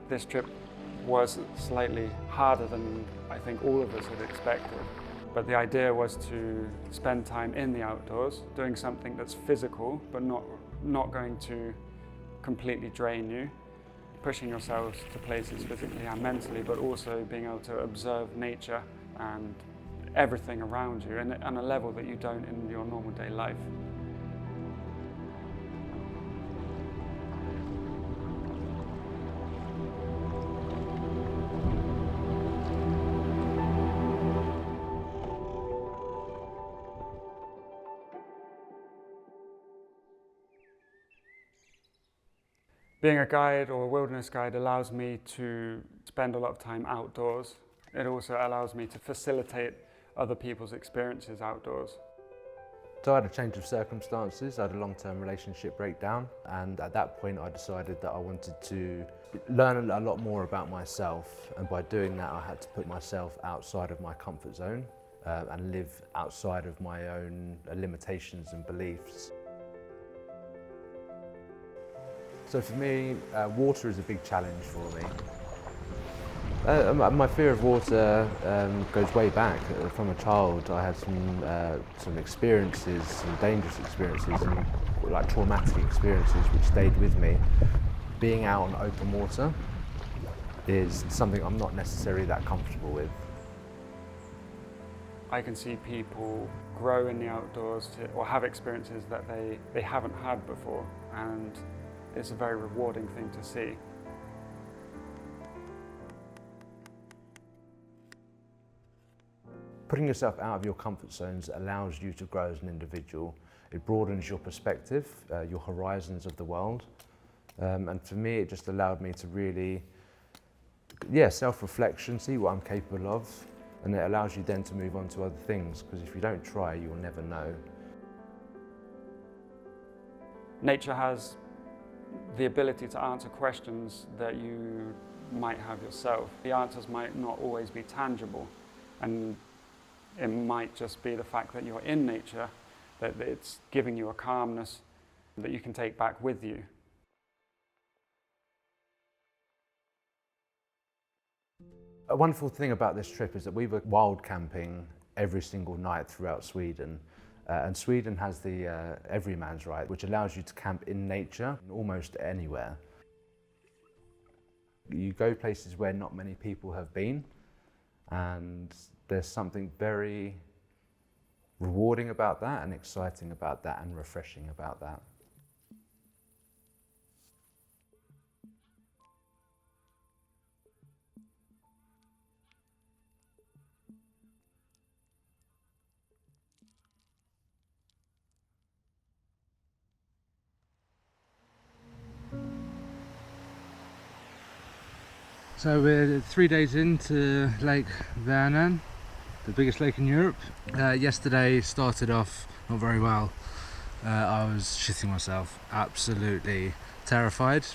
This trip was slightly harder than I think all of us had expected. But the idea was to spend time in the outdoors, doing something that's physical, but not going to completely drain you, pushing yourselves to places physically and mentally, but also being able to observe nature and everything around you and on a level that you don't in your normal day life. Being a guide or a wilderness guide allows me to spend a lot of time outdoors. It also allows me to facilitate other people's experiences outdoors. So I had a change of circumstances. I had a long-term relationship breakdown, and at that point I decided that I wanted to learn a lot more about myself, and by doing that I had to put myself outside of my comfort zone and live outside of my own limitations and beliefs. So for me, water is a big challenge for me. My fear of water goes way back. From a child, I had some experiences, some dangerous experiences, and like traumatic experiences which stayed with me. Being out on open water is something I'm not necessarily that comfortable with. I can see people grow in the outdoors or have experiences that they haven't had before, and it's a very rewarding thing to see. Putting yourself out of your comfort zones allows you to grow as an individual. It broadens your perspective, your horizons of the world. And for me, it just allowed me to really, self-reflection, see what I'm capable of. And it allows you then to move on to other things, because if you don't try, you'll never know. Nature has the ability to answer questions that you might have yourself. The answers might not always be tangible, and it might just be the fact that you're in nature, that it's giving you a calmness that you can take back with you. A wonderful thing about this trip is that we were wild camping every single night throughout Sweden. And Sweden has the everyman's right, which allows you to camp in nature almost anywhere. You go places where not many people have been, and there's something very rewarding about that, and exciting about that, and refreshing about that. So we're 3 days into Lake Vänern, the biggest lake in Europe. Yesterday started off not very well. I was shitting myself, absolutely terrified.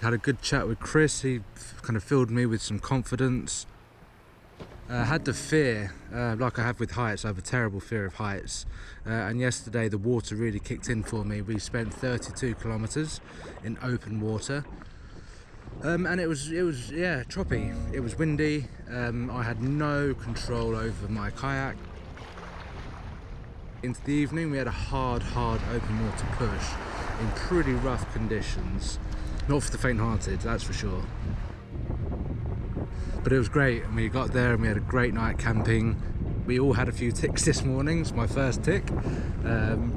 Had a good chat with Chris. He kind of filled me with some confidence. I had the fear, like I have with heights. I have a terrible fear of heights. And yesterday the water really kicked in for me. We spent 32 kilometers in open water. And it was choppy. It was windy. I had no control over my kayak. Into the evening we had a hard open water push in pretty rough conditions. Not for the faint-hearted, that's for sure. But it was great, and we got there and we had a great night camping. We all had a few ticks this morning. It's my first tick.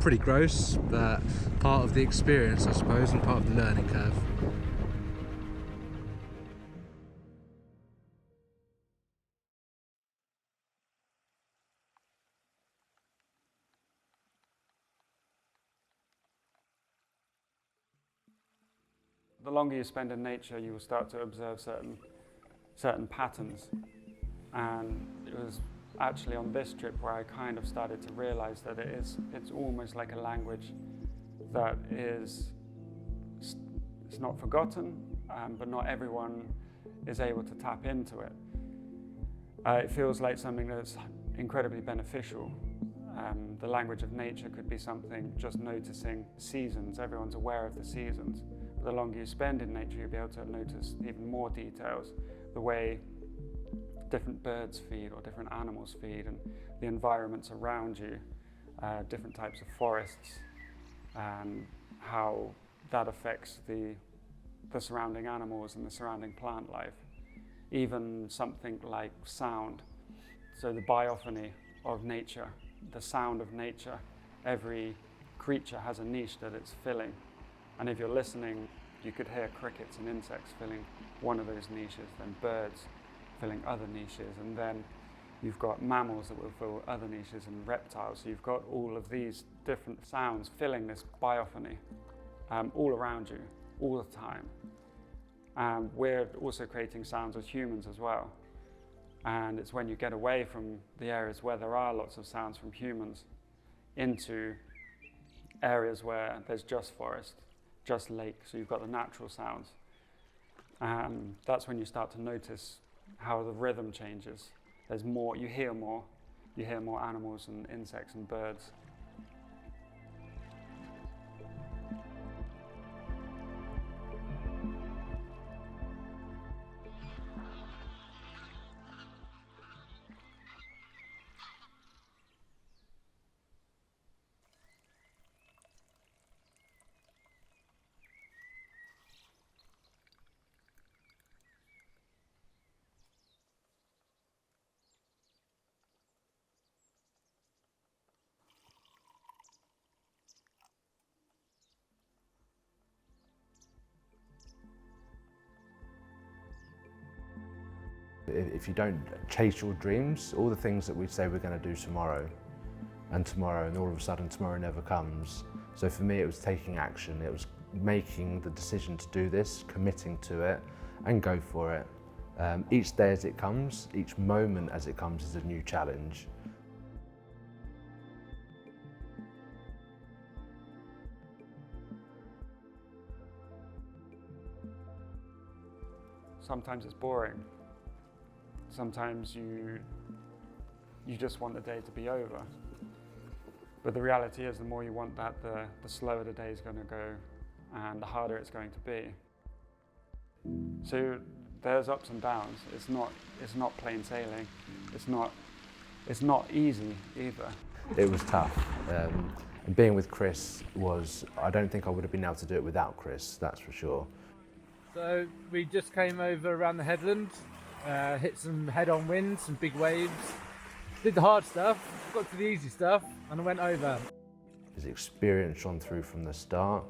Pretty gross, but part of the experience, I suppose, and part of the learning curve. The longer you spend in nature, you will start to observe certain patterns. And it was actually on this trip where I kind of started to realize that it's almost like a language that it's not forgotten, but not everyone is able to tap into it. It feels like something that's incredibly beneficial. The language of nature could be something just noticing seasons. Everyone's aware of the seasons. the longer you spend in nature, you'll be able to notice even more details, the way different birds feed or different animals feed, and the environments around you, different types of forests, and how that affects the surrounding animals and the surrounding plant life. Even something like sound, so the biophony of nature, the sound of nature. Every creature has a niche that it's filling, and if you're listening, you could hear crickets and insects filling one of those niches, then birds filling other niches, and then you've got mammals that will fill other niches, and reptiles. So you've got all of these different sounds filling this biophony all around you, all the time. We're also creating sounds as humans as well. And it's when you get away from the areas where there are lots of sounds from humans into areas where there's just forest, just lake, so you've got the natural sounds. That's when you start to notice how the rhythm changes. There's more, you hear more animals and insects and birds. If you don't chase your dreams, all the things that we say we're going to do tomorrow, and all of a sudden tomorrow never comes. So for me it was taking action, it was making the decision to do this, committing to it and go for it. Each day as it comes, each moment as it comes is a new challenge. Sometimes it's boring. Sometimes you just want the day to be over. But the reality is, the more you want that, the slower the day is going to go and the harder it's going to be. So there's ups and downs. It's not plain sailing. It's not easy either. It was tough. And being with Chris I don't think I would have been able to do it without Chris, that's for sure. So we just came over around the headland, hit some head-on winds, some big waves, did the hard stuff, got to the easy stuff, and I went over. His experience shone through from the start.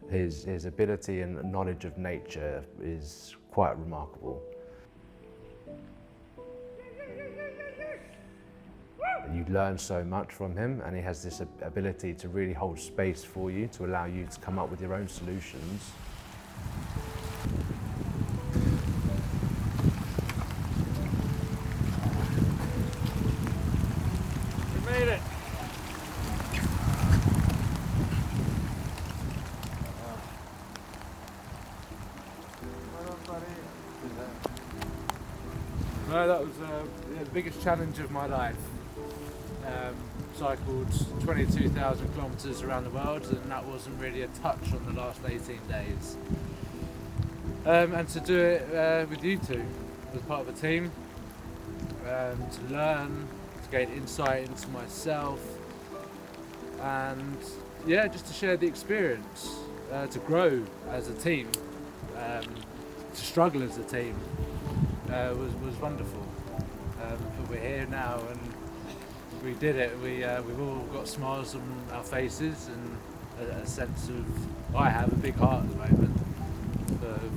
His ability and knowledge of nature is quite remarkable. You learn so much from him, and he has this ability to really hold space for you, to allow you to come up with your own solutions. We made it! No, that was the biggest challenge of my life. Cycled 22,000 kilometres around the world, and that wasn't really a touch on the last 18 days. And to do it with you two as part of a team, to learn, to gain insight into myself, and yeah, just to share the experience, to grow as a team, to struggle as a team, was wonderful. But we're here now, and we did it. We've all got smiles on our faces and a sense of, I have a big heart at the moment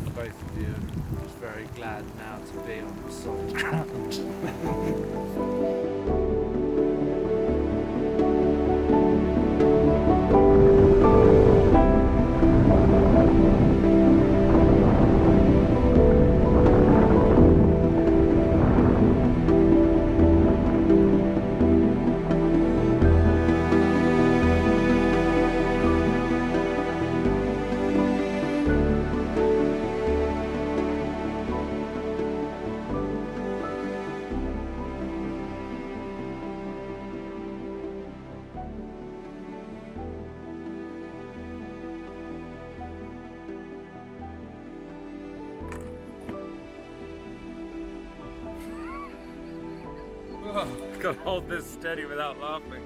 for both of you, and I'm just very glad now to be on solid ground. Gotta hold this steady without laughing.